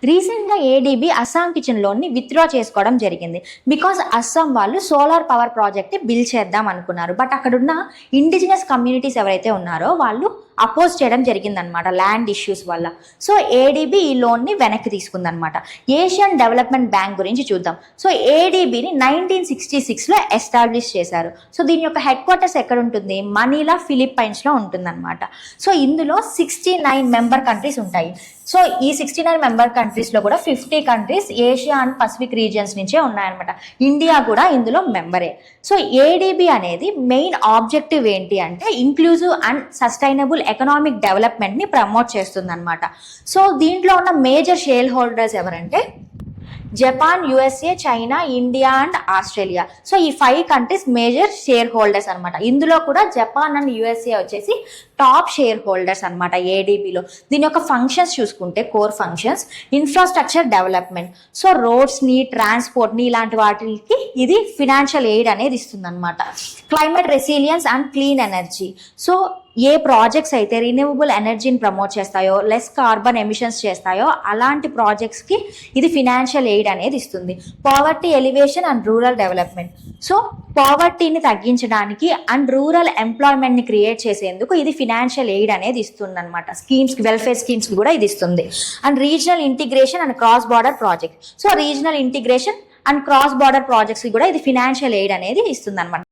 రీసెంట్గా ADB Assam kitchen లోన్ని withdraw చేసుకోవడం జరిగింది. బికాజ్ అస్సాం వాళ్ళు సోలార్ పవర్ ప్రాజెక్ట్ బిల్డ్ చేద్దాం అనుకున్నారు. బట్ అక్కడున్న ఇండిజినస్ కమ్యూనిటీస్ ఎవరైతే ఉన్నారో వాళ్ళు అపోజ్ చేయడం జరిగిందనమాట ల్యాండ్ ఇష్యూస్ వల్ల. సో ఏడీబీ ఈ లోన్ని వెనక్కి తీసుకుందనమాట. ఏషియన్ డెవలప్మెంట్ బ్యాంక్ గురించి చూద్దాం. సో ఏడీబీని 1966లో ఎస్టాబ్లిష్ చేశారు. సో దీని యొక్క హెడ్ క్వార్టర్స్ ఎక్కడ ఉంటుంది? మనీలా, ఫిలిప్పైన్స్లో ఉంటుందన్నమాట. సో ఇందులో 69 మెంబర్ కంట్రీస్ ఉంటాయి. సో ఈ 69 మెంబర్ కంట్రీస్లో కూడా 50 countries Asia and Pacific regions నుంచే ఉన్నాయన్నమాట. ఇండియా కూడా ఇందులో మెంబరే. సో ఏడీబీ అనేది మెయిన్ ఆబ్జెక్టివ్ ఏంటి అంటే ఇంక్లూజివ్ అండ్ సస్టైనబుల్ ఎకనామిక్ డెవలప్మెంట్ని ప్రమోట్ చేస్తుంది అనమాట. సో దీంట్లో ఉన్న మేజర్ షేర్ హోల్డర్స్ ఎవరంటే Japan, USA, China, India and Australia. So ఈ 5 కంట్రీస్ మేజర్ షేర్ హోల్డర్స్ అనమాట. ఇందులో కూడా జపాన్ అండ్ యుఎస్ఏ వచ్చేసి టాప్ షేర్ హోల్డర్స్ అనమాట ఏడీబీలో. దీని యొక్క ఫంక్షన్స్ చూసుకుంటే core functions infrastructure development. So రోడ్స్ని, ట్రాన్స్పోర్ట్ని ఇలాంటి వాటికి ఇది ఫినాన్షియల్ ఎయిడ్ అనేది ఇస్తుంది అనమాట. Climate resilience and clean energy. So ఏ ప్రాజెక్ట్స్ అయితే రిన్యూవబుల్ ఎనర్జీని ప్రమోట్ చేస్తాయో, లెస్ కార్బన్ ఎమిషన్స్ చేస్తాయో అలాంటి ప్రాజెక్ట్స్కి ఇది ఫినాన్షియల్ ఎయిడ్ అనేది ఇస్తుంది. Poverty elevation and rural development. So పావర్టీని తగ్గించడానికి అండ్ రూరల్ ఎంప్లాయ్మెంట్ని క్రియేట్ చేసేందుకు ఇది ఫినాన్షియల్ ఎయిడ్ అనేది ఇస్తుంది అనమాట. స్కీమ్స్కి, వెల్ఫేర్ స్కీమ్స్కి కూడా ఇది ఇస్తుంది. And regional integration and cross border project. So regional integration and cross border ప్రాజెక్ట్స్కి కూడా ఇది ఫినాన్షియల్ ఎయిడ్ అనేది ఇస్తుంది అనమాట.